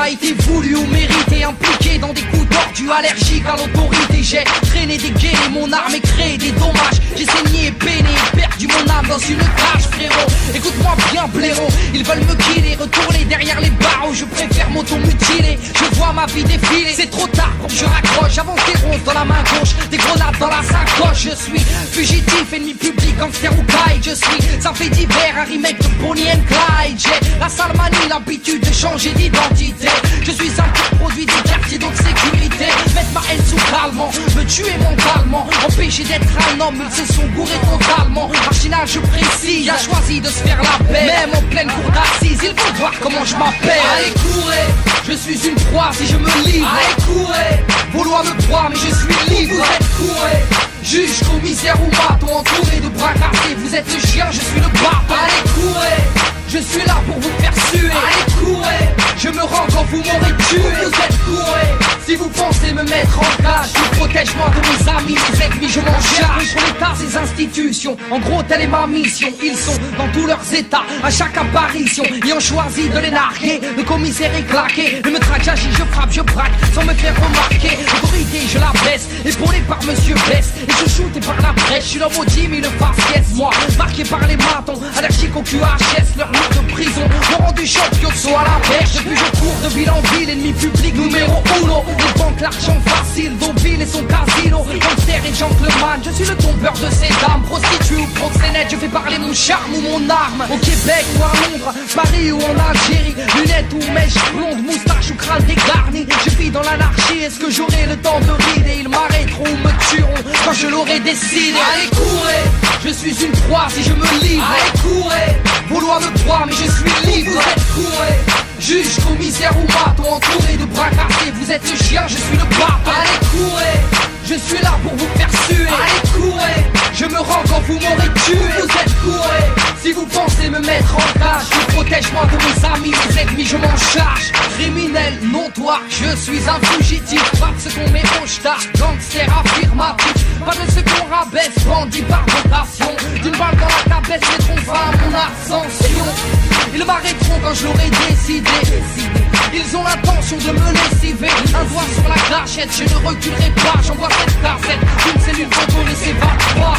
pas été voulu ou mérité. Impliqué dans des coups tordus, allergique à l'autorité. J'ai traîné des gays, mon arme et créé des dommages. J'ai saigné, peiné, perdu mon âme dans une cage, frérot. Écoute-moi bien, blaireau, ils veulent me killer, retourner derrière les barreaux. Je préfère m'automutiler, je vois ma vie défiler. C'est trop tard pour que je raccroche, j'avance des roses dans la main gauche, des grenades dans la sacoche. Je suis fugitif, ennemi public, gangster ou caille. Je suis, ça fait divers, un remake de Bonnie and Clyde. J'ai la sale manie, l'habitude de changer d'identité. Je suis un petit produit du quartier, donc sécurité. Mettre ma haine sous calmant, me tuer mentalement, empêcher d'être un homme, ils se sont gourés totalement. Marginage précis, a choisi de se faire la paix. Même en pleine cour d'assises, ils vont voir comment je m'appelle. Allez courez, je suis une proie si je me livre. Allez courez, vos lois me broient mais je suis libre. Vous êtes courez, juge, commissaire ou maton, entouré de bras cassés. Vous êtes le chien, je suis le bâton. Allez courez, je suis là pour vous faire suer. Allez courez, je me rends quand vous m'aurez tué. Vous êtes courez, si vous pensez me mettre en cage, je protège moi de mes amis, mes ennemis, je m'en charge. Pour l'État, ces institutions, en gros telle est ma mission. Ils sont dans tous leurs états, à chaque apparition, et ont choisi de les narguer. Le commissaire est claqué, ne me traque, j'agis, je frappe, je braque, sans me faire remarquer. L'autorité, je la baisse, épaulé par Monsieur Best. Et je shooté par la brèche, je suis l'homme maudit, mais le faciès. Moi, marqué par les matons, allergique au QHS, leur mur de prison, m'ont rendu champion, soit à la perche. Depuis je cours de ville en ville, ennemi public numéro 1. Les banques, l'argent facile, Deauville et son casino. Gangster et gentleman, je suis le tombeur de ces dames. Prostituée ou proxénète, je fais parler mon charme ou mon arme. Au Québec ou à Londres, Paris ou en Algérie, lunettes ou mèches blondes, moustache ou crâne dégarni. Je vis dans l'anarchie, est-ce que j'aurai le temps de rider? Ils m'arrêteront ou me tueront quand je l'aurai décidé. Allez courez, je suis une proie si je me livre. Allez courez, vos lois me broient mais je suis libre. Vous êtes courez, juge, commissaire ou maton, entouré de bras cassés. Vous êtes le chien, je suis le bâton. Allez courez, je suis là pour vous faire suer. Allez courez, je me rends quand vous m'aurez tué. Vous êtes courez, si vous pensez me mettre en cage, je protège moi de mes amis, mes ennemis, je m'en charge. Criminel, notoire, je suis un fugitif. Pas de ce qu'on met au star, gangster affirmatif. Pas de ce qu'on rabaisse, bandit par vocation. D'une balle dans la cabesse, mettront fin à mon ascension. Ils m'arrêteront quand je l'aurai décidé. Ils ont l'intention de me lessiver. Un doigt sur la gâchette, je ne reculerai pas. J'envoie cette cassette, une cellule photo ne s'évade pas.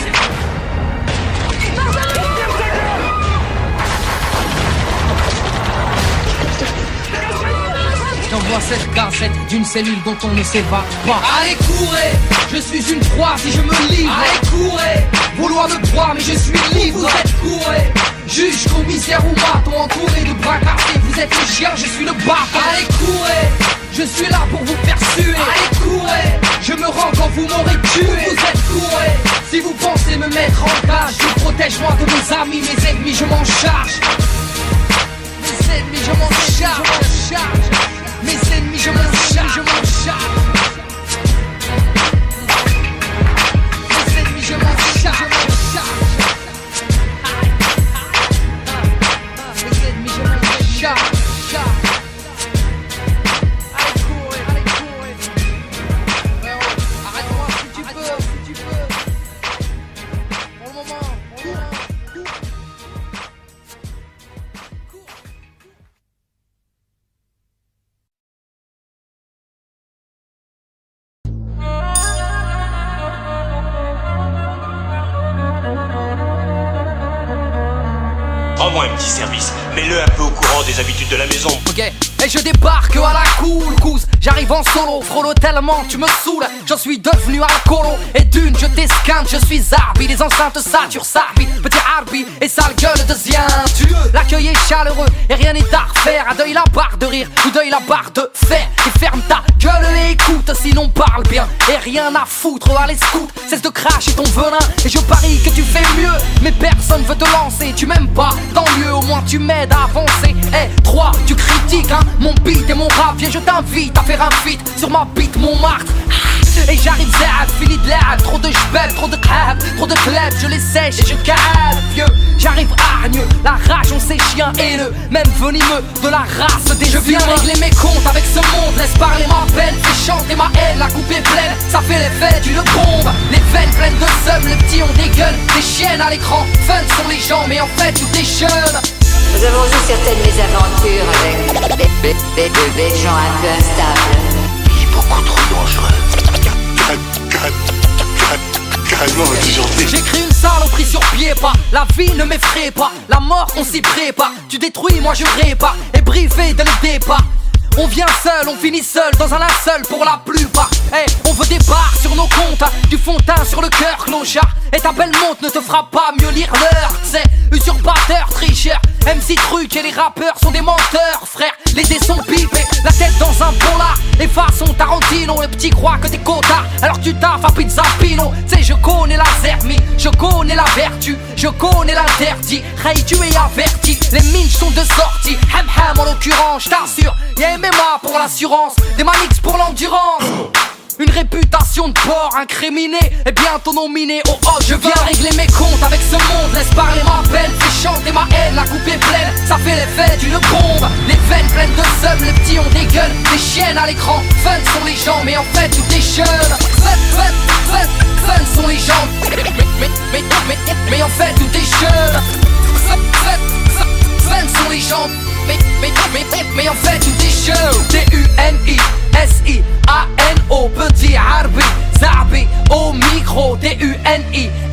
J'envoie cette cassette d'une cellule dont on ne s'évade pas. Allez courez, je suis une proie si je me livre. Allez courez, vos lois me broient mais je suis libre. Vous êtes courez, juge, commissaire ou maton, entouré de bras cassés. Vous êtes le chien, je suis le bâton. Allez courez, je suis là pour vous faire suer. Allez courez, je me rends quand vous m'aurez tué. Vous êtes courez, si vous pensez me mettre en cage, je protège moi de mes amis, mes ennemis, je m'en charge. Mes ennemis, je m'en charge. Mes ennemis, je m'en charge, je m'en charge. Mes ennemis, je m'en charge, je m'en charge. Mes ennemis, je m'en charge. Allez, courez, allez, courez. Arrête-moi si tu peux, Pour le moment, Rends-moi un petit service, mets-le un peu au courant des habitudes de la maison. Ok, et je débarque à la cool couze. J'arrive en solo, frollo tellement tu me saoules. J'en suis devenu alcoolo, et d'une je t'esquinte. Je suis Zarbi, les enceintes saturent Sarbi. Petit Harbi, et sale gueule de zientu. L'accueil est chaleureux, et rien n'est à refaire. À deuil la barre de rire, ou deuil la barre de fer. Et ferme ta gueule et écoute, sinon parle bien. Et rien à foutre, allez scout. Cesse de cracher ton venin, et je parie que tu fais mieux. Mais personne veut te lancer, tu m'aimes pas. Tant mieux, au moins tu m'aides à avancer. Eh, 3, tu critiques, hein, mon beat et mon rap. Viens, je t'invite à faire un feat sur ma beat Montmartre. Et j'arrive z'ab, fini de l'ab. Trop de j'beb, trop de crab, trop de club. Je les sèche et je cale, vieux. J'arrive hargneux, la rage on sait chien haineux. Même venimeux de la race des. Je viens régler mes comptes avec ce monde. Laisse parler ma peine, fais chanter ma haine. La coupe est pleine, ça fait l'effet d'une bombe. Les veines pleines de seum, les petits ont des gueules, des chiennes à l'écran. Fun sont les gens mais en fait tu déchonnes. Nous avons eu certaines mésaventures avec des gens un peu instables. Il est beaucoup trop dangereux. Carrément déjanté. J'écris une saloperie sur pied, pas. La vie ne m'effraie pas. La mort, on s'y prépare. Tu détruis, moi je répare. Et briefé dès le départ. On vient seul, on finit seul, dans un linceul pour la plupart. Hey, on veut des barres sur nos comptes, du fond de teint sur le cœur, clochard. Et ta belle montre ne te fera pas mieux lire l'heure. C'est usurpateur, tricheur, MC Truc et les rappeurs sont des menteurs, frère. Les dés sont pipés, la tête dans un polar. Et façon Tarantino, le petit croit que t'es cotard. Alors tu taffes à Pizza Pino. T'sais, je connais la zermie, je connais la vertu, je connais l'interdit. Hey, tu es averti, les minches sont de sortie. Ham en l'occurrence, j't'assure. Y'a MMA pour l'assurance, des manix pour l'endurance. Une réputation de porc incriminée et bientôt nominé au hot. Je viens régler mes comptes avec ce monde. Laisse parler ma peine, fais chanter ma haine. La coupe est pleine, ça fait l'effet d'une bombe. Les veines pleines de seum, les petits ont des gueules. Les chiennes à l'écran, fun sont les gens, mais en fait tout est jeune. Fun sont les gens, mais en fait tout est jeune. Fun sont les gens, mais en fait tout est jeune. D-U-N-I-S-I-A-N-O, petit Harbi, Zabi, au micro. D-U-N-I-S-I-A-N-O,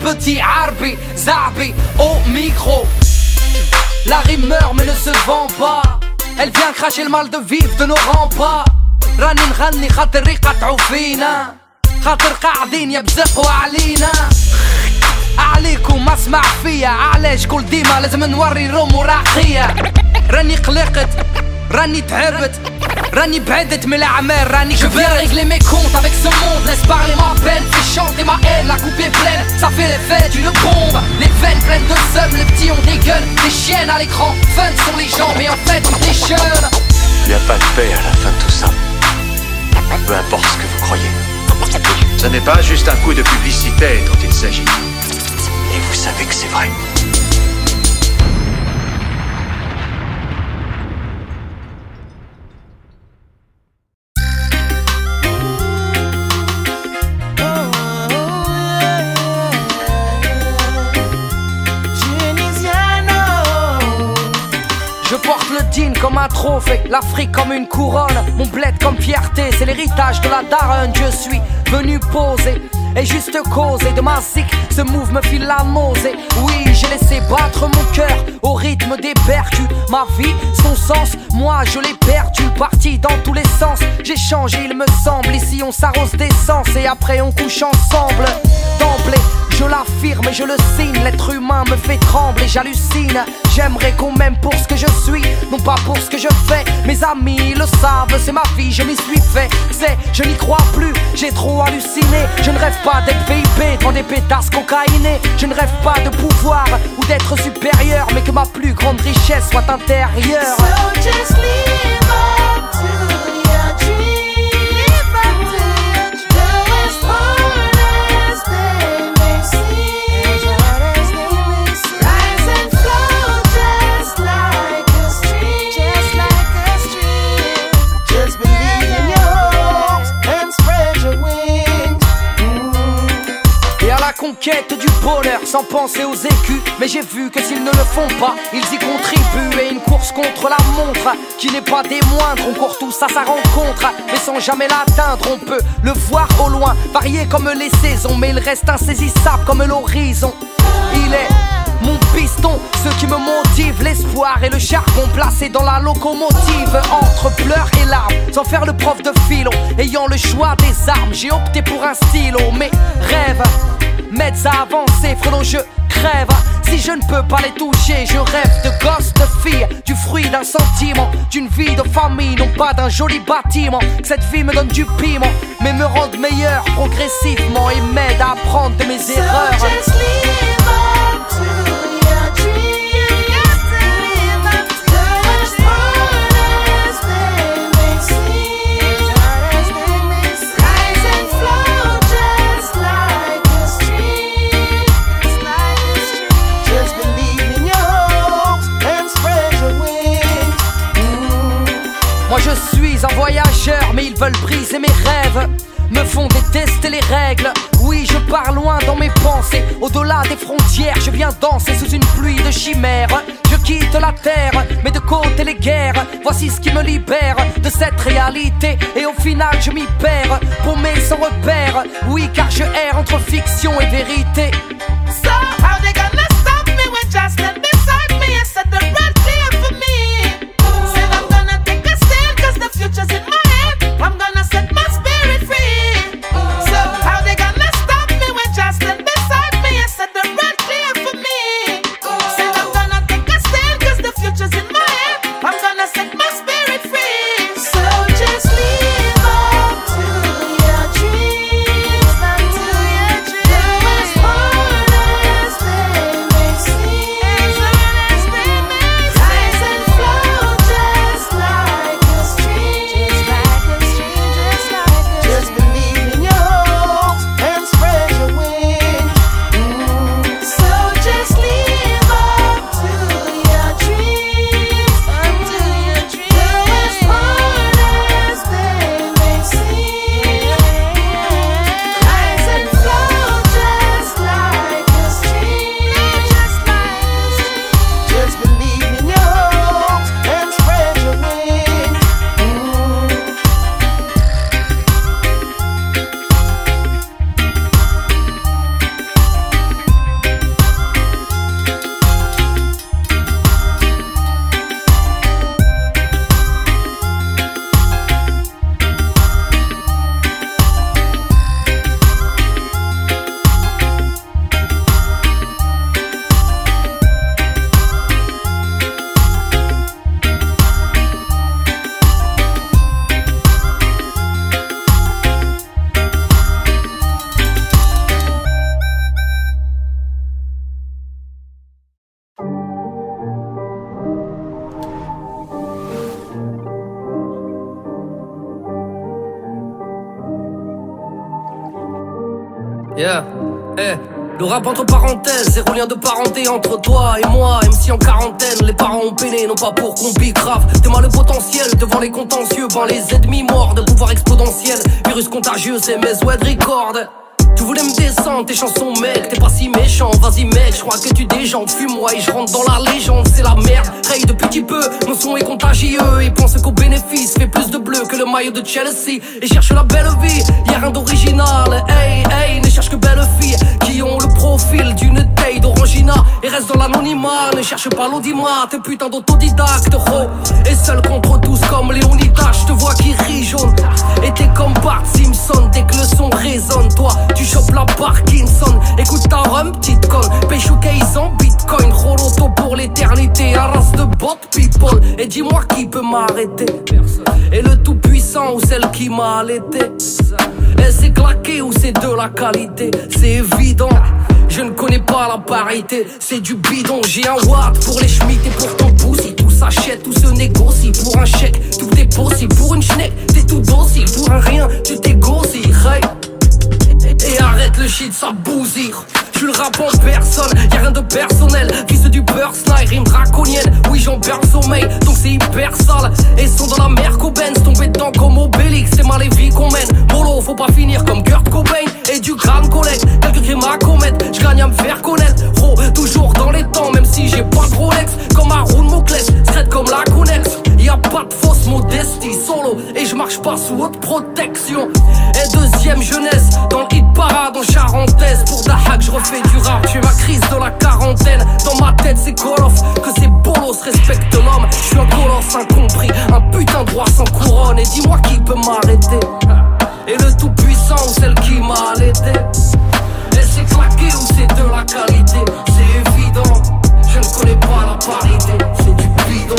petit Harbi, Zabi, au micro. La rime meurt mais ne se vend pas. Elle vient cracher le mal de vivre de nos remparts. راني نغني خاطر يقطعوا فينا، خاطر قاعدين يبزقوا علينا. عليكم ما اسمع فيا، علاش كل ديما لازم نوري روم وراقية. راني قلقت، راني تعبت، راني بعدت من الأعمال، راني Je viens régler mes comptes avec ce monde. Laisse parler ma peine, fais chanter ma haine. La coupe est pleine, ça fait l'effet d'une bombe. Les veines pleines de seum, les petits ont des gueules. Les chiennes à l'écran, fun sont les gens, mais en fait tout est jeune. Il n'y a pas de paix à la fin de tout ça. Peu importe ce que vous croyez. Ce n'est pas juste un coup de publicité dont il s'agit. Et vous savez que c'est vrai. Je porte le din comme un trophée, l'Afrique comme une couronne, mon bled comme fierté, c'est l'héritage de la daronne. Je suis venu poser et juste causer de ma zik, ce move me file la nausée. Oui, j'ai laissé battre mon cœur au rythme des percus. Ma vie, son sens, moi je l'ai perdu, parti dans tous les sens. J'ai changé il me semble, ici on s'arrose d'essence et après on couche ensemble. D'emblée, je l'affirme et je le signe, l'être humain me fait trembler, j'hallucine. J'aimerais qu'on m'aime pour ce que je suis, non pas pour ce que je fais. Mes amis le savent, c'est ma vie, je m'y suis fait. C'est, je n'y crois plus, j'ai trop halluciné. Je ne rêve pas d'être VIP devant des pétasses cocaïnées. Je ne rêve pas de pouvoir ou d'être supérieur, mais que ma plus grande richesse soit intérieure. So just live up to your dream. Live up to your dream. Though as hard as they may seem, as hard as they may seem, rise and flow just like a stream, just like a stream. Just believe in your hopes and spread your wings. Et à la conquête du bonheur sans penser aux écus. Mais j'ai vu que s'ils ne le font pas, ils y contribuent. Et une course contre la montre qui n'est pas des moindres. On court tous à sa rencontre, mais sans jamais l'atteindre. On peut le voir au loin, varié comme les saisons, mais il reste insaisissable comme l'horizon. Il est mon piston, ce qui me motive, l'espoir et le charbon placé dans la locomotive. Entre pleurs et larmes, sans faire le prof de philo, ayant le choix des armes, j'ai opté pour un stylo. Mes rêves m'aident à avancer, frelon je crève. Si je ne peux pas les toucher, je rêve de gosses, de filles, du fruit d'un sentiment, d'une vie de famille, non pas d'un joli bâtiment. Que cette vie me donne du piment, mais me rende meilleur progressivement et m'aide à apprendre de mes erreurs. So just live up to your dream. You got to live up to though as hard as they may seem, as hard as they may seem. Rise and flow just like a stream, just like a stream. Just believe in your hopes and spread your wings. Moi je suis un voyageur, mais ils veulent briser mes rêves. me font détester les règles. Oui, je pars loin dans mes pensées, au-delà des frontières, je viens danser sous une pluie de chimères. Je quitte la terre, mais de côté les guerres. Voici ce qui me libère de cette réalité, et au final je m'y perds, paumé sans repère. Oui, car je erre entre fiction et vérité. So how they gonna stop me when just stand beside me and set the road clear for me? Said I'm gonna take a stand 'cause the future's in my hand. I'm gonna set my spirit free. So how they gonna stop me when just stand beside me and set the road clear for me? Said I'm gonna take a stand 'cause the future's in my hand. I'm gonna set my spirit free. So just live up to your dreams, up to your dreams. Do as hard as they may seem, as hard as they may seem. Rise and flow just like a stream, just like a stream, just like a stream. Just believe in your hopes and spread your wings. So just live up to your dreams, up to your dreams. Do as hard as they may seem. Rise and flow just like a stream, just like a stream. Just believe in your hopes and spread your wings. Yeah, le rap entre parenthèses, zéro lien de parenté entre toi et moi. MC en quarantaine, les parents ont peiné, non pas pour qu'on bicrave. T'es mal le potentiel, devant les contentieux, ben les ennemis morts de pouvoir exponentiel. Virus contagieux, c'est mes web record. Tu voulais me descendre, tes chansons mec, t'es pas si méchant, vas-y mec, je crois que tu déjantes, fume-moi et je rentre dans la légende, c'est la merde. Ray de petit peu, mon son est contagieux, ils pensent qu'au bénéfice fait plus de bleu que le maillot de Chelsea. Et cherche la belle vie, y'a rien d'original, hey, hey, ne cherche que belles filles qui ont le profil d'une taille d'orangina et reste dans l'anonymat, ne cherche pas l'audimat, t'es putain d'autodidacte, gros. Et seul contre tous comme Léonidas, je te vois qui rit jaune. Et t'es comme Bart Simpson, dès que le son résonne, toi, tu chopes la Parkinson. Écoute ta rhum, petite conne, pêche ou case en bitcoin, roll auto pour l'éternité, un race de bot people. Et dis-moi qui peut m'arrêter, et le tout puissant ou celle qui m'a allaité. Et c'est claqué ou c'est de la qualité, c'est évident. Je ne connais pas la parité, c'est du bidon. J'ai un watt pour les schmitts et pour ton pussy. Tout s'achète, tout se négocie. Pour un chèque, tout est possible. Pour une schneck, t'es tout docile. Pour un rien, tu t'égosies. Hey. Et arrête le shit, ça bousille. Je le rap en personne, y'a rien de personnel. Fils du beurre, snipe, rime draconienne. Oui, j'en perds le sommeil, donc c'est hyper sale. Et sont dans la mer qu'au Benz, tombé dedans comme Obélix. C'est mal les vies qu'on mène. Molo, faut pas finir comme Kurt Cobain. Et du grand collègue, quelques crimes à commettre. J'gagne à me faire connaître. Oh, toujours dans les temps, même si j'ai pas de Rolex. Comme Haroun Mokles, straight comme la Connex. Y'a pas de fausse modestie, solo. Et je marche pas sous haute protection. Et deuxième jeunesse, dans le hit parade en charentaise. Pour Dahak, je refais du rap, j'ai ma crise de la quarantaine. Dans ma tête c'est Call of, que c'est bolos, respecte l'homme. Je suis un colosse incompris, un putain de roi sans couronne. Et dis-moi qui peut m'arrêter, et le tout puissant ou celle qui m'a allaité. Et c'est claqué ou c'est de la qualité, c'est évident. Je ne connais pas la parité, c'est du bidon.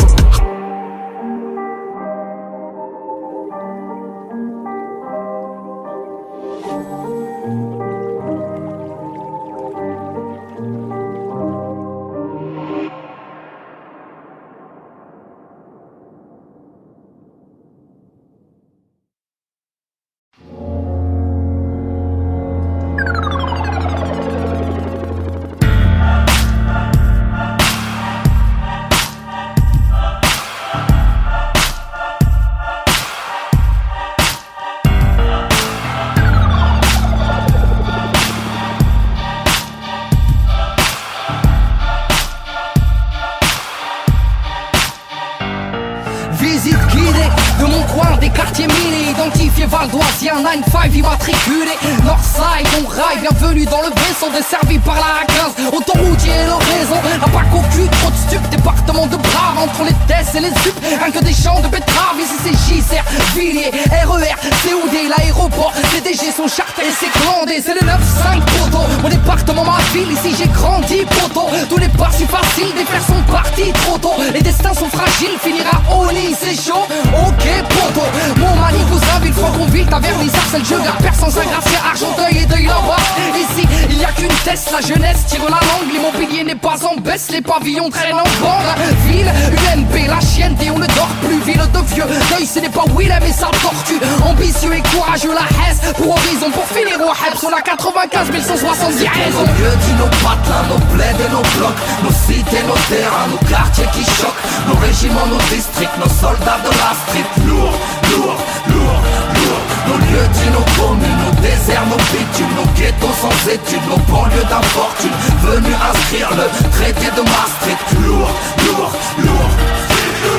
quartier valdoisien, 9-5 immatriculé Northside, on raille, bienvenue dans le vaisseau desservi par la A15. Autoroutier et le réseau, à pas qu'au cul, trop de stup, département de Brave, entre les tests et les sup, rien que des champs de betteraves. Ici c'est JCR, Villiers, RER, COD, l'aéroport, les DG sont chartés, c'est clandé, c'est le 9-5 poteau. Mon département, ma ville, ici j'ai grandi poteau. Tous les pas si faciles, des frères sont partis trop tôt. Les destins sont fragiles, finira au lit, c'est chaud, ok poteau. Mon mani cousin, Villefort-Gonville, Taverne, Sarcelles, je garde personne, Saint-Gratien, Argenteuil et Deuil là-bas. Ici, il y a qu'une test, la jeunesse tire la langue, l'immobilier n'est pas en baisse, les pavillons traînent en bande. Ville, UMP, la chienne, et on ne dort plus, ville de vieux. Deuil, ce n'est pas Willem et sa tortue. Ambitieux et courageux, la Hesse, pour horizon, pour finir au Hebs, on a 95 170 raisons. Nos lieux dit nos patelins, nos plaids et nos blocs, nos cités, nos terrains, nos quartiers qui choquent, nos régiments, nos districts, nos soldats de la street. Lourd, lourd, lourd, lourd. Nos lieux dit nos communes, nos déserts, nos bitumes, nos ghettos sans études, nos banlieues d'infortune, venus inscrire le traité de Maastricht. Lourd, lourd, lourd.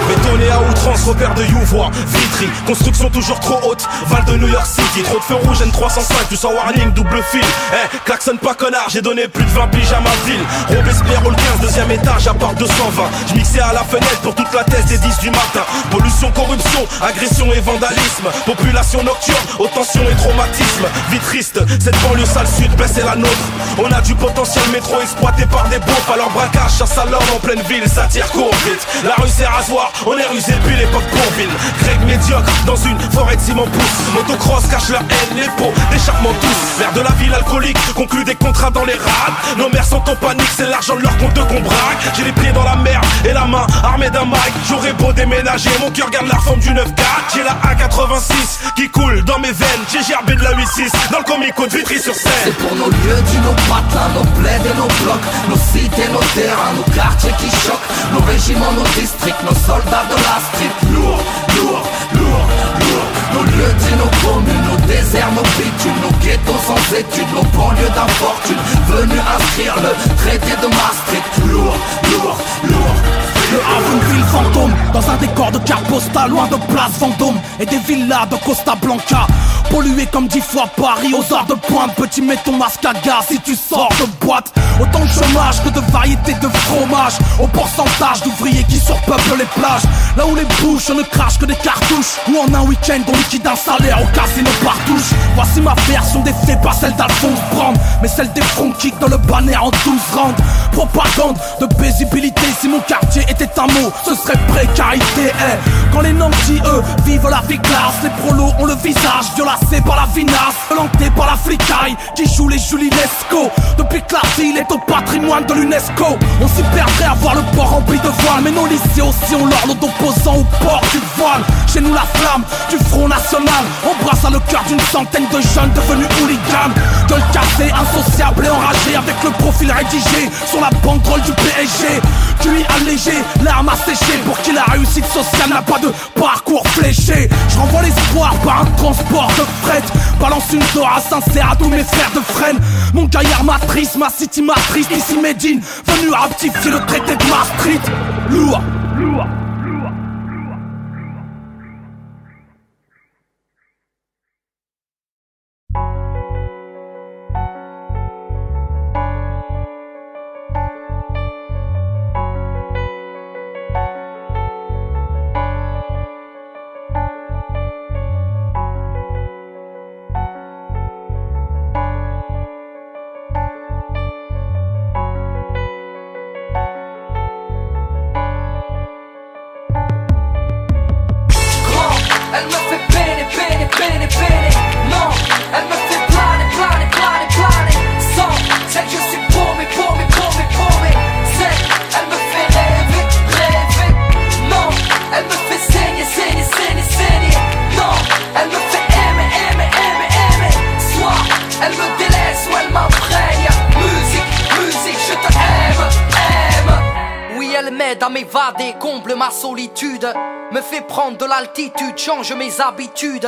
Bétonné à outrance, repère de Youvois, Vitry, construction toujours trop haute, Val de New York City, trop de feux rouges N305, du sans warning, double fil. Klaxonne pas connard, j'ai donné plus de 20 piges à ma ville. Robespierre au 15, deuxième étage, à part 220. J'mixais à la fenêtre pour toute la thèse des 10 du matin. Pollution, corruption, agression et vandalisme. Population nocturne, aux tensions et traumatisme. Vie triste, cette banlieue sale sud, baisse c'est la nôtre. On a du potentiel métro exploité par des beaufs. Alors braquage, chasse à l'homme en pleine ville, ça tire court vite. La rue c'est rasoir, on est rusé depuis l'époque Bourville. Greg médiocre dans une forêt de ciment pousse. Motocross cache leur haine, les pots d'échappement tous. Maire de la ville alcoolique, conclut des contrats dans les rades. Nos mères sont en panique, c'est l'argent de leur compte qu'on braque. J'ai les pieds dans la merde et la main armée d'un mic. J'aurais beau déménager, mon cœur garde la forme du 9-4. J'ai la A86 qui coule dans mes veines. J'ai gerbé de la 8-6 dans le comico de Vitry-sur-Seine. C'est pour nos lieux dit nos patelins, nos plaids et nos blocs, nos cités, nos terrains, nos quartiers qui choquent, nos régiments, nos districts, nos soldats de la street. Lourd, lourd, lourd, lourd. Nos lieux dit nos communes, nos déserts, nos bitumes, nos ghettos sans études, nos banlieues d'infortune, venus inscrire le traité de Maastricht. Lourd, lourd, lourd. Le Havre, une ville fantôme, dans un décor de carte postale, loin de Place Vendôme et des villas de Costa Blanca. Pollué comme 10 fois Paris, aux heures de pointe, petit mets ton masque à gaz si tu sors de boîte. Autant de chômage que de variétés de fromage, au pourcentage d'ouvriers qui surpeuplent les plages. Là où les bouches ne crachent que des cartouches, où en un week-end on liquide un salaire au casino partouche. Voici ma version des faits, pas celle d'Alphonse Brand, mais celle des front kicks dans le banner en 12 rounds. Propagande de paisibilité, si mon quartier était un mot, ce serait précarité. Quand les nantis, eux, vivent la vie classe, les prolos ont le visage violacé par la vinasse, planté par la flicaille qui joue les Julinesco. Depuis que la ville est au patrimoine de l'UNESCO, on s'y perdrait à voir le port rempli de voiles. Mais nos lycées aussi ont l'ordre d'opposants au port du voile. Chez nous la flamme du Front National embrasse le cœur d'une centaine de jeunes devenus hooligans. Gueule cassée, insociable et enragé, avec le profil rédigé sur la banderole du PSG. QI allégé, l'arme asséchée, pour qui la réussite sociale n'a pas de parcours fléché. Je renvoie l'espoir par un transport de fret, balance une Dora sincère à tous mes frères de frêne. Mon gaillard matrice, ma city matrice, ici Médine, venu rectifier le traité de Maastricht. Lourd, lourd. À m'évader, comble ma solitude, me fait prendre de l'altitude, change mes habitudes.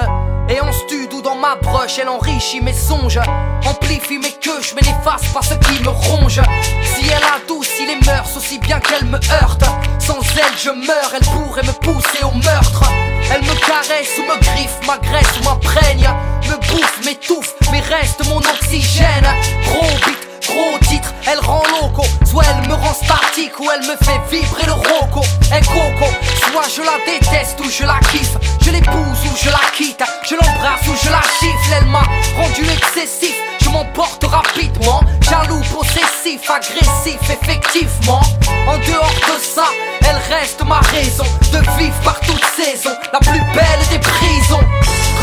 Et en stud ou dans ma broche, elle enrichit mes songes, amplifie mes queues, je n'efface pas ce qui me ronge. Si elle adoucit les mœurs aussi bien qu'elle me heurte, sans elle je meurs, elle pourrait me pousser au meurtre. Elle me caresse ou me griffe, m'agresse ou m'imprègne, me bouffe, m'étouffe, mais reste mon oxygène. Gros beat, gros titre, elle rend loco. Soit elle me rend statique ou elle me fait vibrer le roco. Un coco, soit je la déteste ou je la kiffe, je l'épouse ou je la quitte, je l'embrasse ou je la gifle. Elle m'a rendu excessif, je m'emporte rapidement, jaloux, possessif, agressif, effectivement. En dehors de ça, elle reste ma raison de vivre par toute saison, la plus belle des prisons.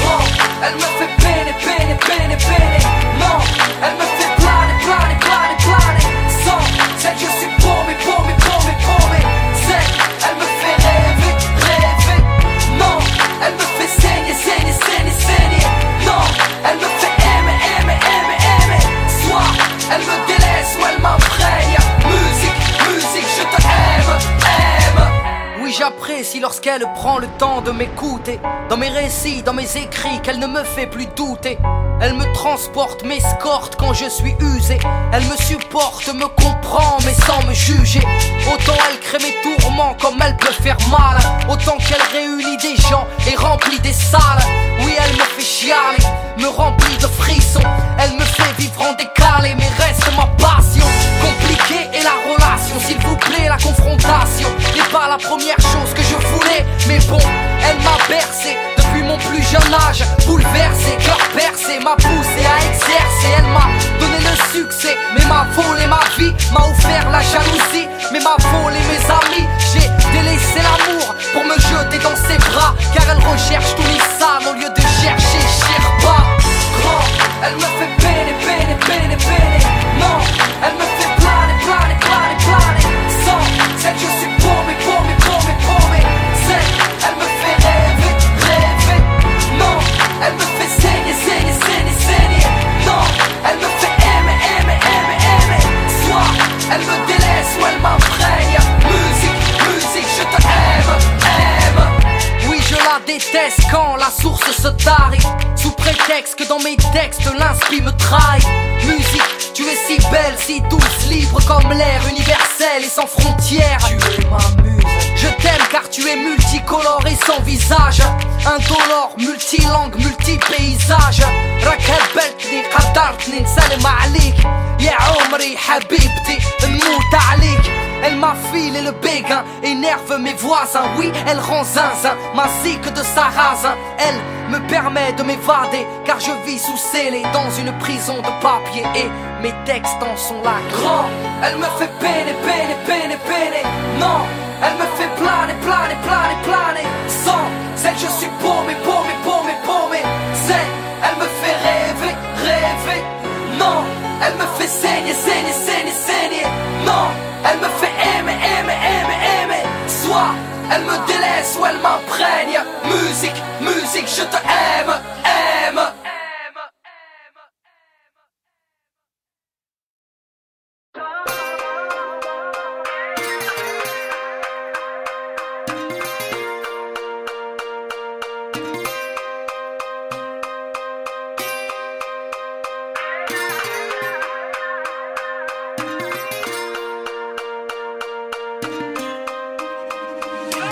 Grand, elle me fait peiner, peiner, peiner, peiner. Non, elle me fait planer, planer, planer, planer. Sans celle je suis paumé, paumé, paumé, paumé. Celle, elle me fait rêver, rêver. Non, elle me fait saigner, saigner, saigner, saigner. Non, elle me fait aimer, aimer, aimer, aimer. Soit elle me délaisse ou elle m'imprègne. Musique, musique, je te aime, aime. Oui, j'apprécie lorsqu'elle prend le temps de m'écouter. Dans mes récits, dans mes écrits, qu'elle ne me fait plus douter. Elle me transporte, m'escorte quand je suis usé. Elle me supporte, me comprend, mais sans me juger. Autant elle crée mes tourments comme elle peut faire mal. Autant qu'elle réunit des gens et remplit des salles. Oui, elle me fait chialer, me remplit de frissons. Elle me fait vivre en décalé, mais reste ma passion. Compliquée est la relation, s'il vous plaît, la confrontation n'est pas la première chose que je voulais. Mais bon, elle m'a bercé depuis mon plus jeune âge, bouleversé, cœur percé, m'a poussé à exercer. Elle m'a donné le succès, mais m'a volé ma vie, m'a offert la jalousie, mais m'a volé mes amis. J'ai délaissé l'amour pour me jeter dans ses bras, car elle recherche tout Nissan au lieu de chercher Sherpa. Grand, elle me fait peiner, peiner, peiner, peiner. Non, elle me fait planer, planer, planer, planer. Sans celle je suis paumé, paumé, paumé, paumé. Celle, elle me fait rêver, rêver. Non, elle me fait saigner, saigner, saigner, saigner. Non, elle me fait aimer, aimer, aimer, aimer. Soit elle me délaisse ou elle m'imprègne. Musique, musique, je te aime, aime. Oui, je la déteste quand la source se tarit, sous prétexte que dans mes textes l'inspi me trahit. Musique, tu es si belle, si douce, libre comme l'air, universel et sans frontières. Tu es ma muse. Je t'aime car tu es multicolore et sans visage, indolore, multilangue, multipaysage. راك هبلتني قدرتني نسلم عليك يا عمري حبيبتي نموت عليك. Elle m'affile et le béguin énerve mes voisins. Oui, elle rend zinzin, ma zique de sarrasin. Elle me permet de m'évader, car je vis sous scellé dans une prison de papier. Et mes textes en sont là. Grand, elle me fait peiner, peiner, peiner, peiner. Non, elle me fait planer, planer, planer, planer. Sans celle je suis paumé, paumé, paumé, paumé. Celle, elle me fait rêver, rêver. Non, elle me fait saigner, saigner, saigner, saigner. Non, elle me fait aimer, aimer, aimer, aimer. Soit elle me délaisse ou elle m'imprègne. Musique, musique, je te aime, aime.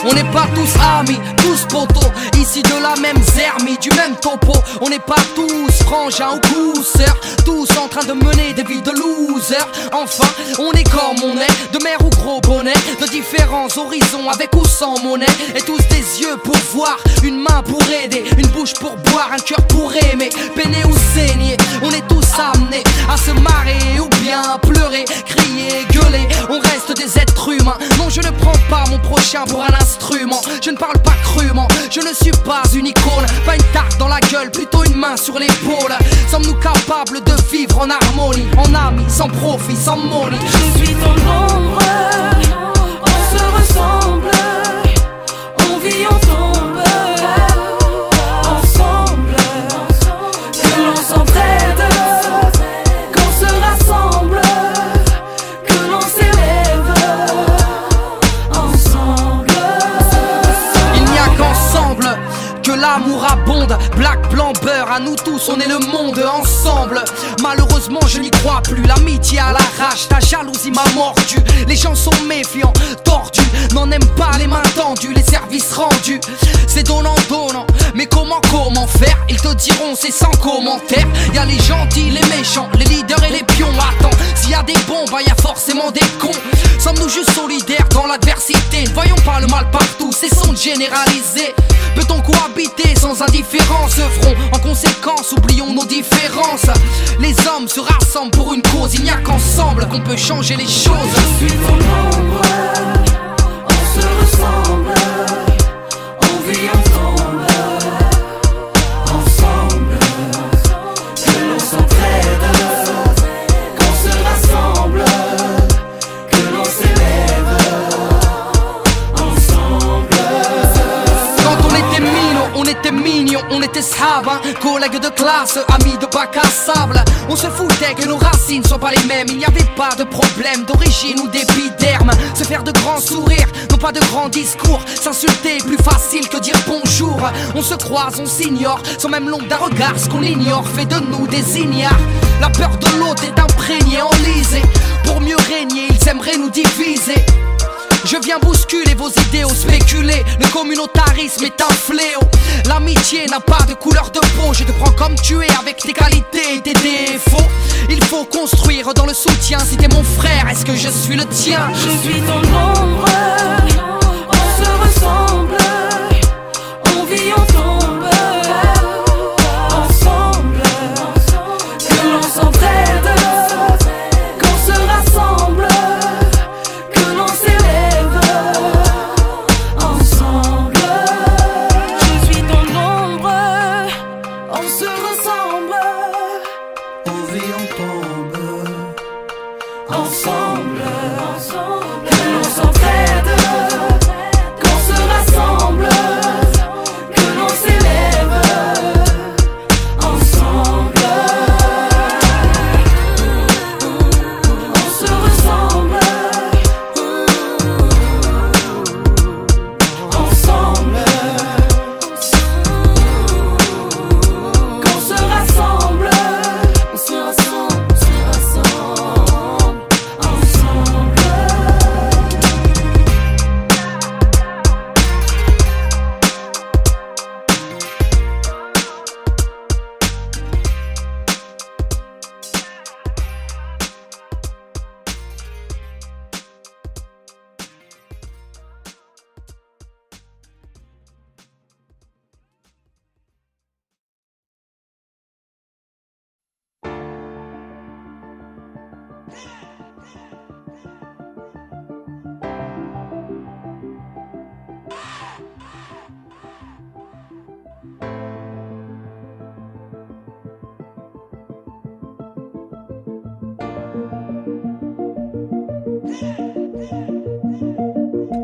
On n'est pas tous amis, tous potos, ici de la même zermie, du même topo. On n'est pas tous frangins ou pousseurs, tous en train de mener des vies de losers. Enfin, on est comme on est, de mer ou gros bonnet, de différents horizons avec ou sans monnaie. Et tous des yeux pour voir, une main pour aider, une bouche pour boire, un cœur pour aimer. Peiner ou saigner, on est tous amenés à se marrer ou bien à pleurer, crier, gueuler. On reste des êtres humains. Non, je ne prends pas mon prochain pour un instrument. Je ne parle pas crûment, je ne suis pas une icône, pas une tarte dans la gueule, plutôt une main sur l'épaule. Sommes-nous capables de vivre en harmonie, en amis, sans profit, sans money? Je suis ton ombre, on se ressemble, on vit, on tombe, ensemble, que l'on s'entraide, qu'on se rassemble, que l'on s'élève, ensemble. Il n'y a qu'ensemble que l'amour abonde. monde. Black, blanc, beurre, à nous tous, on est le monde ensemble. Malheureusement, je n'y crois plus. L'amitié à l'arrache, ta jalousie m'a mordu. Les gens sont méfiants, tordus, n'en aiment pas les mains tendues, les services rendus. C'est donnant, donnant. Mais comment faire? Ils te diront c'est sans commentaire. Y'a les gentils, les méchants, les leaders et les pions. Attends, s'il y a des bons, bah y'a forcément des cons. Sommes-nous juste solidaires dans l'adversité? Ne voyons pas le mal partout, cessons de généraliser. Peut-on cohabiter sans indifférence? Œuvrons en conséquence, oublions nos différences. Les hommes se rassemblent pour une cause, il n'y a qu'ensemble qu'on peut changer les choses. Je suis ton ombre, on se ressemble, on vit ensemble, ensemble, que l'on s'entraide, qu'on se rassemble, que l'on s'élève, ensemble. Quand on était minots, on était mignons, on était sahab, hein, collègues de classe, amis de bac à sable. On se foutait que nos racines soient pas les mêmes. Il n'y avait pas de problème d'origine ou d'épiderme. Se faire de grands sourires, non pas de grands discours. S'insulter est plus facile que dire bonjour. On se croise, on s'ignore, sans même l'ombre d'un regard. Ce qu'on ignore fait de nous des ignares. La peur de l'autre est imprégnée, enlisée. Pour mieux régner, ils aimeraient nous diviser. Je viens bousculer vos idéaux, spéculer. Le communautarisme est un fléau. L'amitié n'a pas de couleur de peau. Je te prends comme tu es avec tes qualités et tes défauts. Il faut construire dans le soutien. Si t'es mon frère, est-ce que je suis le tien? Je suis ton ombre, on se ressemble, on vit ensemble, ensemble, que l'on s'entraide, qu'on se rassemble, que l'on s'élève, ensemble. Je suis ton ombre, on se ressemble, on vit ensemble, ensemble, que l'on s'entraide, qu'on se rassemble, que l'on s'élève, ensemble. On se ressemble, ensemble, qu'on se rassemble, on se rassemble, ensemble.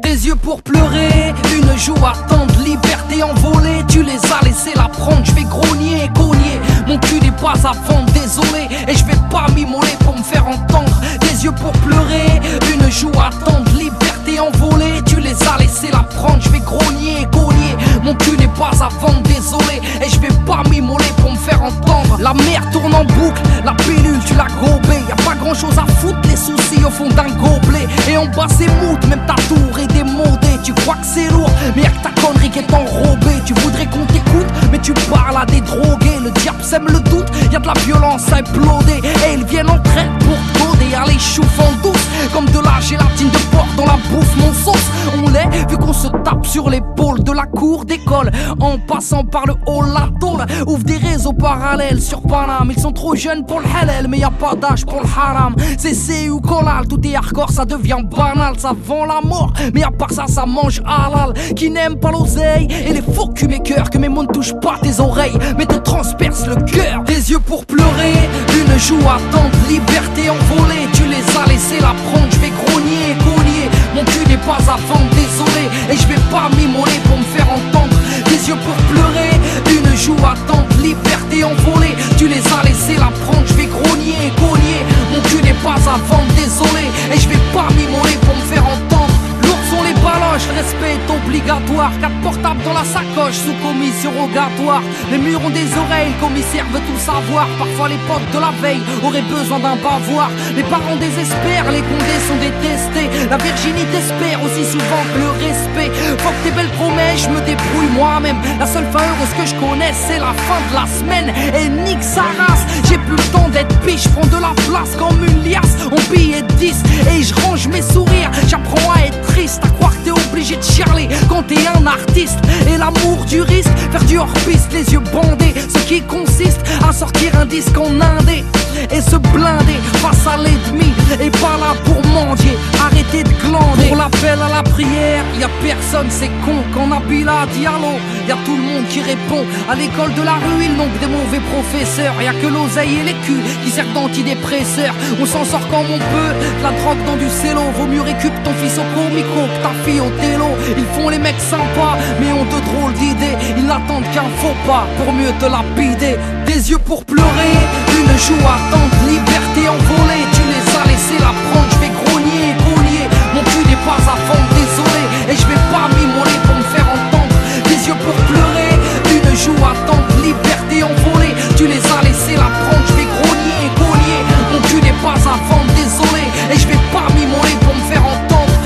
Tes yeux pour pleurer, une joue attendre, liberté envolée, tu les as laissés la prendre. Je vais grogner et cogner, mon cul n'est pas à vendre, désolé. Et je vais pas m'immoler pour me faire entendre. Tes yeux pour pleurer, une joue attendre, liberté envolée, tu les as laissés la prendre. Je vais grogner et cogner, mon cul n'est pas à vendre, désolé. Et je vais pas m'immoler pour me faire entendre. La mer tourne en boucle, la pilule tu l'as gobée. Y'a pas grand chose à foutre, les soucis au fond d'un gobelet. Et en bas c'est mout, même ta tour est démodée. Tu crois que c'est lourd, mais y'a que ta connerie qui est enrobée. Tu voudrais qu'on t'écoute, mais tu parles à des drogués. Le diable sème le doute, y'a de la violence à imploder. Et ils viennent en traite pour coder, à les chouffe en douce. Comme de la gélatine de porc dans la bouffe, mon sauce. On l'est, vu qu'on se tape sur l'épaule de la cour d'école. En passant par le hall, la tôle ouvre des réseaux parallèles sur Paname. Ils sont trop jeunes pour le halal, mais y a pas d'âge pour le haram. C'est ou collal, tout est hardcore, ça devient banal. Ça vend la mort, mais à part ça, ça mange halal. Qui n'aime pas l'oseille et les faux cul mes cœurs. Que mes mots ne touchent pas tes oreilles, mais te transpercent le cœur. Tes yeux pour pleurer, une joue attendre, liberté envolée. Tu les as laissés la prendre, je vais grogner et cogner. Mon cul n'est pas à vendre, désolé. Et je vais pas m'immoler pour me faire entendre. Tes yeux pour pleurer, une joue attendre, liberté envolée. Tu les as laissés la prendre, je vais grogner et cogner. Mon cul n'est pas à vendre, désolé. Et je vais pas m'immoler pour me faire entendre. Lourds sont les ballons, proche, le respect est obligatoire. 4 portables dans la sacoche, sous commission rogatoire. Les murs ont des oreilles, le commissaire veut tout savoir. Parfois les potes de la veille auraient besoin d'un bavoir. Les parents désespèrent, les condés sont détestés. La virginité espère aussi souvent que le respect. Faut que tes belles promesses, je me débrouille moi-même. La seule fin heureuse que je connaisse, c'est la fin de la semaine. Et nique sa race, j'ai plus le temps d'être biche. Je prends de la place comme une liasse en billets de 10. Et je range mes sourires, j'apprends à être triste. À croire que t'es obligé de chialer quand t'es un artiste. Et l'amour du risque, faire du hors-piste, les yeux bandés. Ce qui consiste à sortir un disque en indé et se blinder face à l'ennemi. Et pas là pour mendier, arrêtez de glander. Pour l'appel à la prière, y a personne, c'est con. Quand Nabila dit allô, y a tout le monde qui répond. À l'école de la rue, ils n'ont que des mauvais professeurs. Y a que l'oseille et les culs qui servent d'antidépresseurs. On s'en sort comme on peut, de la drogue dans du cello. Vaut mieux récup ton fils au comico que ta fille au télo. Ils font les mecs sympas, mais ont de drôles d'idées. Ils n'attendent qu'un faux pas pour mieux te lapider. Des yeux pour pleurer, une joue attente, liberté envolée. Tu les as laissés la prendre, je vais grogner, cogner. Mon cul n'est pas à fond, désolé. Et je vais pas m'immoler pour me faire entendre. Des yeux pour pleurer, une joue attente, liberté envolée. Tu les as laissés la prendre, je vais grogner, cogner. Mon cul n'est pas à fond, désolé. Et je vais pas m'immoler pour me faire entendre.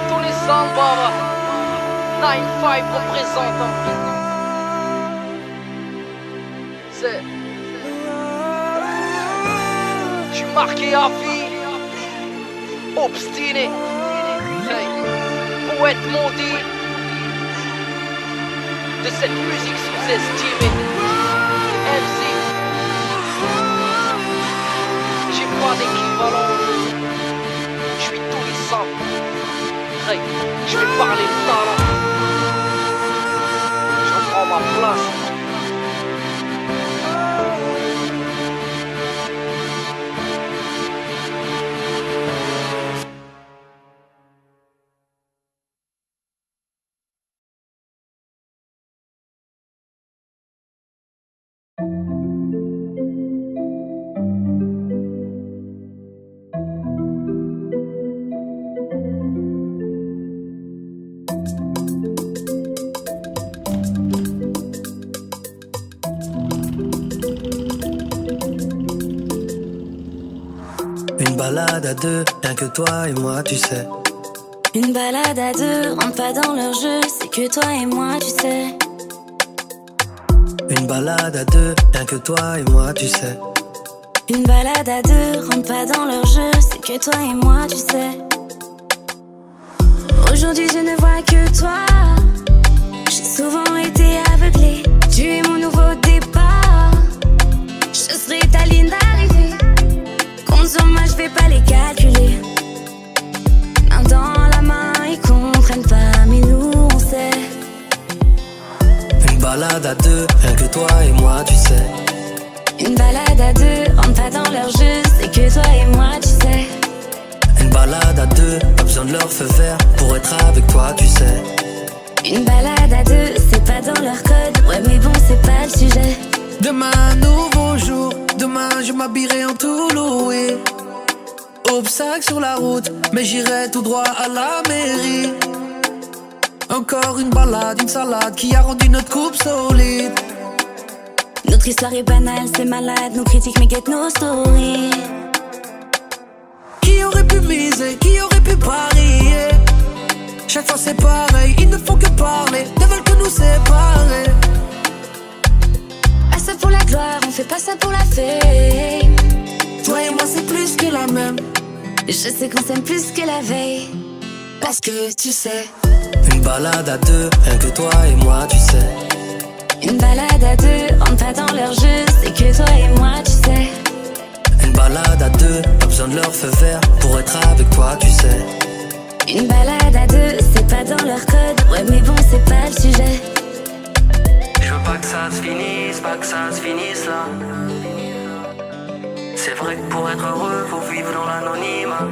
tous les samba, 9-5 représente. Je suis marqué à vie, obstiné, hey. Poète maudit de cette musique sous-estimée. MC, j'ai pas d'équivalent, je suis tous les sables, hey. Je vais parler de talent, je prends ma place. Une balade à deux, rien que toi et moi, tu sais. Une balade à deux, rentre pas dans leur jeu, c'est que toi et moi, tu sais. Une balade à deux, rien que toi et moi, tu sais. Une balade à deux, rentre pas dans leur jeu, c'est que toi et moi, tu sais. Aujourd'hui je ne vois que toi, j'ai souvent été aveuglée. Tu es mon nouveau départ, je serai ta ligne d'arrivée. Compte sur moi, je vais pas les calculer. Main dans la main, ils comprennent pas, mais nous on sait. Une balade à deux, rien que toi et moi, tu sais. Une balade à deux, rentre pas dans leur jeu, c'est que toi et moi, tu sais. Une balade à deux, pas besoin de leur feu vert pour être avec toi, tu sais. Une balade à deux, c'est pas dans leur code, ouais mais bon c'est pas le sujet. Demain, nouveau jour, demain je m'habillerai en tout loué. Obstacle sur la route, mais j'irai tout droit à la mairie. Encore une balade, une salade qui a rendu notre couple solide. Notre histoire est banale, c'est malade, nos critiques mais guettent nos stories. Qui aurait pu miser, qui aurait pu parier? Chaque fois c'est pareil, ils ne font que parler, ne veulent que nous séparer. Ah ça pour la gloire, on fait pas ça pour la fame. Toi et moi c'est plus que la même. Je sais qu'on s'aime plus que la veille. Parce que tu sais. Une balade à deux, rien que toi et moi, tu sais. Une balade à deux, rentre pas dans leur jeu, c'est que toi et moi, tu sais. Une balade à deux, pas besoin de leur feu vert pour être avec toi, tu sais. Une balade à deux, c'est pas dans leur code, ouais mais bon c'est pas le sujet. Je veux pas que ça se finisse, pas que ça se finisse là. C'est vrai que pour être heureux, faut vivre dans l'anonymat.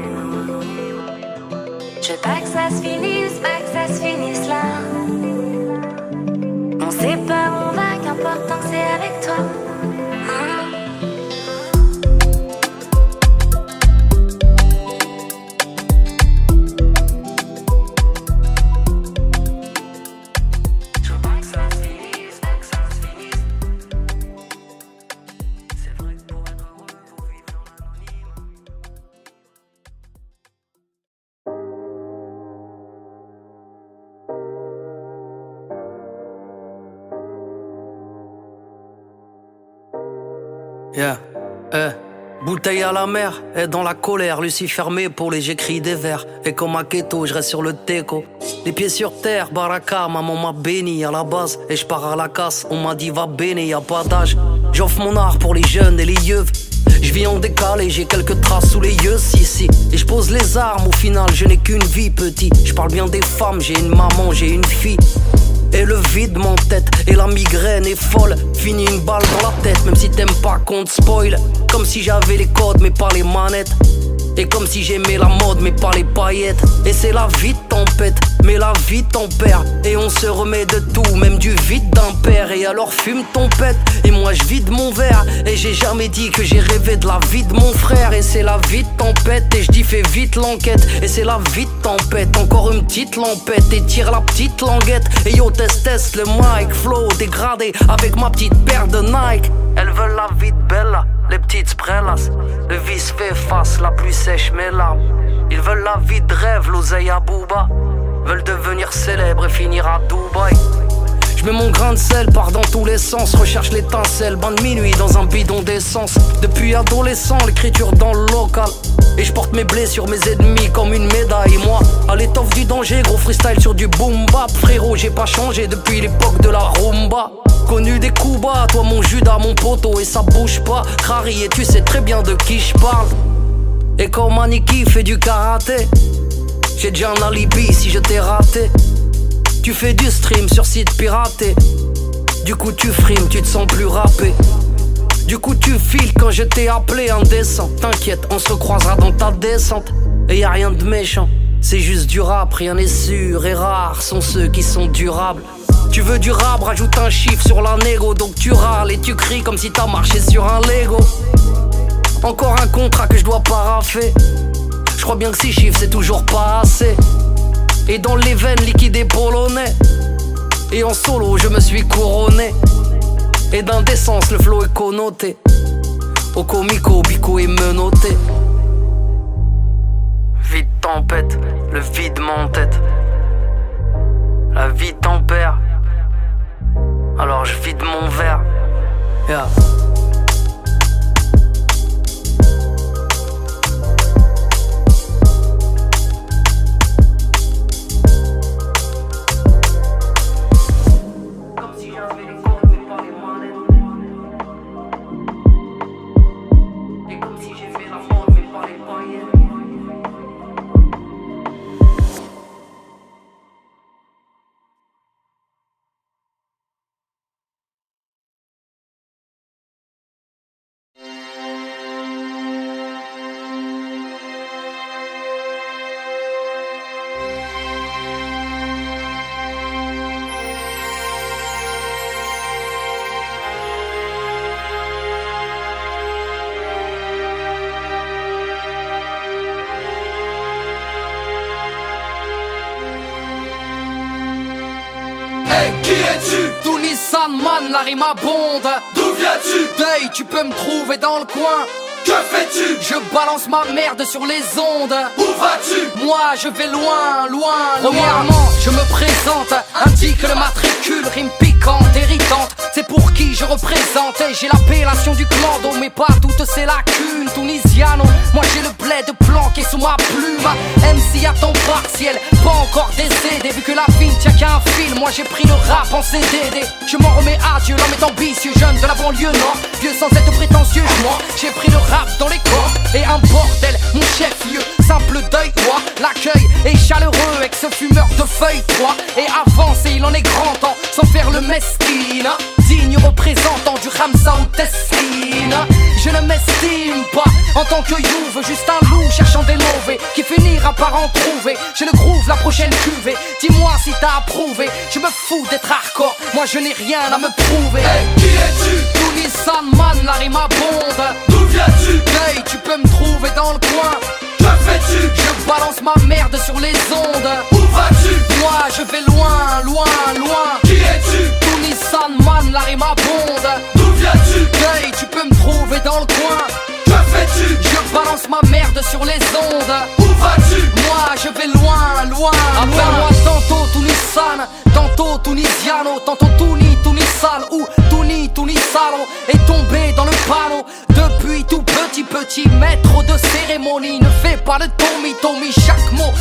Je veux pas que ça se finisse, pas que ça se finisse là. On sait pas où on va, qu'importe tant que c'est avec toi. Yeah, bouteille à la mer, et dans la colère, Lucie fermée pour les j'écris des vers. Et comme à Keto, je reste sur le teco. Les pieds sur terre, baraka, maman m'a béni à la base. Et je pars à la casse, on m'a dit va béni, y a pas d'âge. J'offre mon art pour les jeunes et les yeux. Je vis en décalé, j'ai quelques traces sous les yeux, si. Et je pose les armes, au final, je n'ai qu'une vie, petit. Je parle bien des femmes, j'ai une maman, j'ai une fille. Et le vide m'entête, et la migraine est folle. Fini une balle dans la tête, même si t'aimes pas qu'on te spoil. Comme si j'avais les codes, mais pas les manettes. Et comme si j'aimais la mode, mais pas les paillettes. Et c'est la vie de tempête, mais la vie tempère. Et on se remet de tout, même du vide d'un père. Et alors fume ton pète, et moi je vide mon verre. Et j'ai jamais dit que j'ai rêvé de la vie de mon frère. Et c'est la vie de tempête, et je dis fais vite l'enquête. Et c'est la vie de tempête, encore une petite lampette. Et tire la petite languette, et yo test le mic. Flow dégradé, avec ma petite paire de Nike. Elles veulent la vie de Bella, les petites sprellas. Le vice fait face, la pluie sèche mes larmes. Ils veulent la vie de rêve, l'oseille à Booba. Veulent devenir célèbres et finir à Dubaï. Je mets mon grain de sel, pars dans tous les sens. Recherche l'étincelle, bain de minuit dans un bidon d'essence. Depuis adolescent, l'écriture dans le local. Et je porte mes blessures, mes ennemis comme une médaille. Moi, à l'étoffe du danger, gros freestyle sur du boom bap. Frérot, j'ai pas changé depuis l'époque de la rumba. Connu des coups bas, toi mon Judas, mon poteau, et ça bouge pas. Crary, et tu sais très bien de qui je parle. Et comme Aniki fait du karaté, j'ai déjà un alibi si je t'ai raté. Tu fais du stream sur site piraté. Du coup tu frimes, tu te sens plus rappé. Du coup tu files quand je t'ai appelé indécent. T'inquiète, on se recroisera dans ta descente. Et y a rien de méchant, c'est juste du rap, rien n'est sûr. Et rares sont ceux qui sont durables. Tu veux du rap, rajoute un chiffre sur la négo. Donc tu râles et tu cries comme si t'as marché sur un Lego. Encore un contrat que je dois paraffer. Je crois bien que 6 chiffres c'est toujours pas assez. Et dans les veines liquides et polonais. Et en solo je me suis couronné. Et d'indécence le flow est connoté. Au comico, bico est menotté. Vide tempête, le vide m'entête. La vie tempère. Alors je vide mon verre. Yeah. Qui es-tu? Tout Nissan man, la rime abonde. D'où viens-tu? Deuil, tu peux me trouver dans le coin. Que fais-tu? Je balance ma merde sur les ondes. Où vas-tu? Moi je vais loin, loin, Premièrement, je me présente. Indique le matricule, rime piquante, irritante. C'est pour qui je représente. Et j'ai l'appellation du clando, mais pas toutes ces lacunes. Tunisiano, moi j'ai le bled planqué sous ma plume. MC à temps partiel, pas encore décédé. Vu que la vie ne tient qu'à un fil, moi j'ai pris le rap en CDD. Je m'en remets à Dieu, l'homme est ambitieux, jeune de la banlieue nord. Vieux sans être prétentieux, moi j'ai pris le rap dans les corps. Et un bordel, mon chef-lieu, simple deuil, quoi. L'accueil est chaleureux avec ce fumeur de feuilles 3. Et avancer, il en est grand temps, sans faire le mesquine. Digne représentant du Ramsa ou Tesline. Je ne m'estime pas en tant que youve, juste un loup cherchant des lovés qui finira par en trouver. J'ai le groove, la prochaine cuvée. Dis-moi si t'as approuvé. Je me fous d'être hardcore, moi je n'ai rien à me prouver. Hey, qui es-tu? Tout Nissan man, la rime abonde. D'où viens-tu? Hey, tu peux me trouver dans le coin. Que fais-tu? Je balance ma merde sur les ondes. Où vas-tu? Moi je vais loin, loin, loin. Qui es-tu? Tout Nissan man, la rime abonde. D'où viens-tu? Hey, tu peux me trouver dans le coin. Que fais-tu? Je balance ma merde sur les ondes. Où vas-tu? Moi je vais loin, loin, appelle-moi tantôt Tunissan, tantôt Tunisiano, tantôt Tunisal ou Tunisalo. Est tombé dans le panneau centimètres, trop de cérémonie. Ne fais pas le Tommy, chaque mot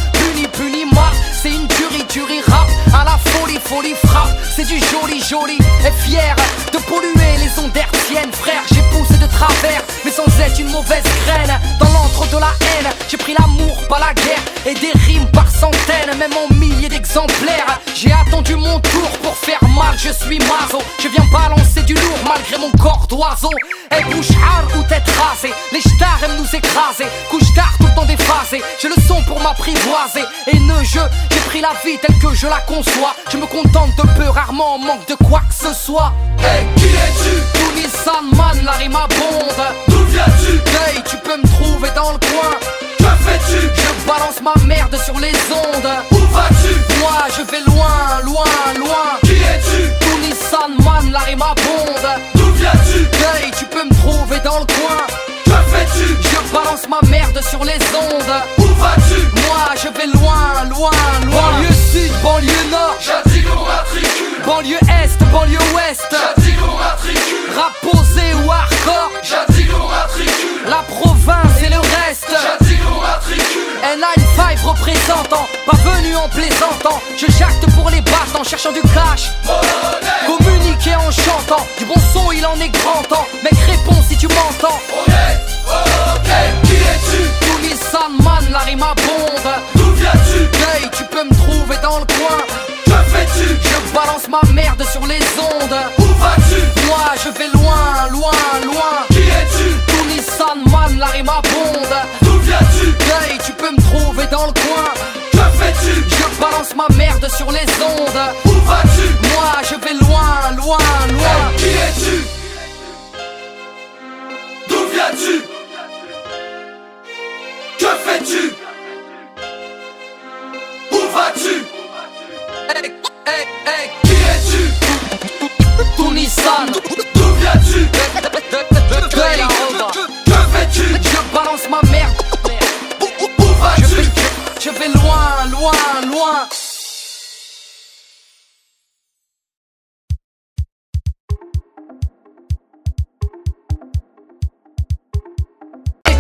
puni, marche. C'est une tuerie rap, à la folie frappe. C'est du joli, et fier de polluer les ondes hertziennes. Frère, j'ai poussé de travers, mais sans être une mauvaise graine. Dans l'antre de la haine, j'ai pris l'amour, pas la guerre. Et des rimes par centaines, même en milliers d'exemplaires. J'ai attendu mon tour pour faire mal, je suis maso. Je viens balancer du lourd malgré mon corps d'oiseau. Et bouche hard ou tête rasée, les stars aiment nous écraser. Couche tard tout le temps déphasé, j'ai le son pour m'apprivoiser. Et j'ai pris la vie telle que je la conçois. Je me contente de peu, rarement en manque de quoi que ce soit. Hey, qui es-tu? Tony Sandman, la rime abonde. D'où viens-tu? Hey, tu peux me trouver dans le coin. Que fais-tu? Je balance ma merde sur les ondes. Où vas-tu? Moi je vais loin. Qui es-tu? Tony Sandman, la rime abonde. D'où viens-tu? Hey, tu peux me trouver dans le coin. Que fais-tu? Je balance ma merde sur les ondes. Où vas-tu? Moi je vais loin. Banlieue sud, banlieue nord, j'indique mon matricule. Banlieue est, banlieue ouest, j'indique mon matricule. Rap posé ou hardcore, j'indique mon matricule. La province et le reste, j'indique mon matricule. N95 représentant, pas venu en plaisantant. Je jacte pour les battes en cherchant du cash. Communiquer en chantant, du bon son il en est grand temps. Mec réponds si tu m'entends. Ok, qui es-tu? Tony Sandman, la rime abonde. D'où viens-tu? Hey, tu peux me trouver dans le coin. Que fais-tu? Je balance ma merde sur les ondes. Où vas-tu? Moi je vais loin. Qui es-tu? Tony Sandman, la rime abonde. D'où viens-tu? Hey, tu peux me trouver dans le coin. Que fais-tu? Je balance ma merde sur les ondes. Où vas-tu? Moi je vais loin. Hey, qui es-tu? D'où viens-tu? Que fais-tu? Où vas-tu? Hey. Qui es-tu? Tony San. D'où viens-tu? Hey. Que fais-tu? Je balance ma merde. Où vas-tu? Je vais loin.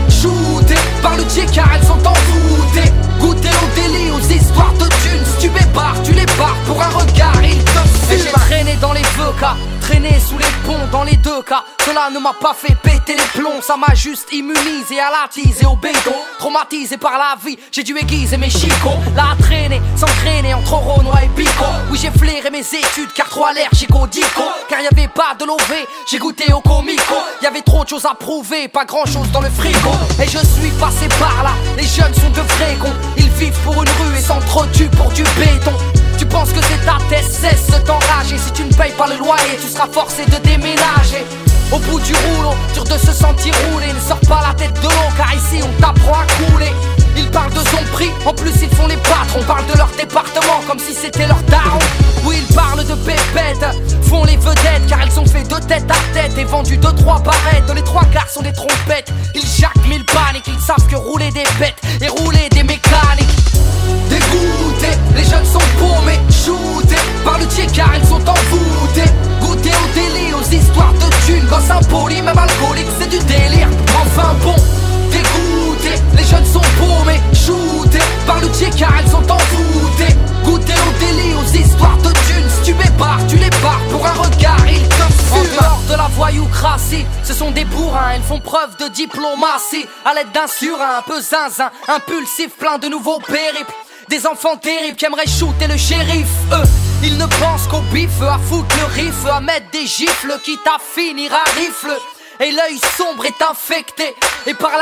Shooté par le Dieu car elles sont envoûtées. Goûter au délit, aux histoires de thunes. Si tu m'ébarres, tu les barres pour un regard, ils te fument. Et j'ai traîné dans les VK, traîné sous les ponts dans les deux cas. Cela ne m'a pas fait péter les plombs, ça m'a juste immunisé à la tise et au béton. Traumatisé par la vie, j'ai dû aiguiser mes chicots. Là à traîner, s'entraîner entre Renoir et Bico. Oui j'ai flairé mes études car trop allergique au dico. Car y'avait pas de lové, j'ai goûté au comico. Y'avait trop de choses à prouver, pas grand chose dans le frigo. Et je suis passé par là, les jeunes sont de vrais cons. Ils vivent pour une rue et s'entretuent pour du béton. Tu penses que c'est ta tête, cesse de t'enrager. Si tu ne payes pas le loyer, tu seras forcé de déménager. Au bout du rouleau, dur de se sentir roulé. Ne sors pas la tête de l'eau car ici on t'apprend à couler. Ils parlent de son prix, en plus ils font les patrons. Parlent de leur département comme si c'était leur daron. Oui ils parlent de pépettes, font les vedettes car elles sont fait de tête à tête et vendues 2-3 barrettes. Dans les 3 quarts sont des trompettes. Ils jacquent mille paniques, ils savent que rouler des bêtes et rouler des mécaniques. Dégoûtés, les jeunes sont paumés, shootés par le Dieu car ils sont envoûtés. Goûter au délit, aux histoires de thunes. Gosse impoli, même alcoolique, c'est du délire. Enfin bon, dégoûtés, les jeunes sont paumés, shootés par le Dieu car elles sont envoûtées. Goûter au délit, aux histoires de thunes. Si tu m'ébarres, tu les barres pour un regard, ils te fument. En dehors de la voyoucratie, ce sont des bourrins, elles font preuve de diplomatie. À l'aide d'un surin un peu zinzin, impulsif, plein de nouveaux périples. Des enfants terribles qui aimeraient shooter le shérif. Eux, ils ne pensent qu'au bif, à foutre le riff, à mettre des gifles, quitte à finir à rifle. Et l'œil sombre est infecté, et par la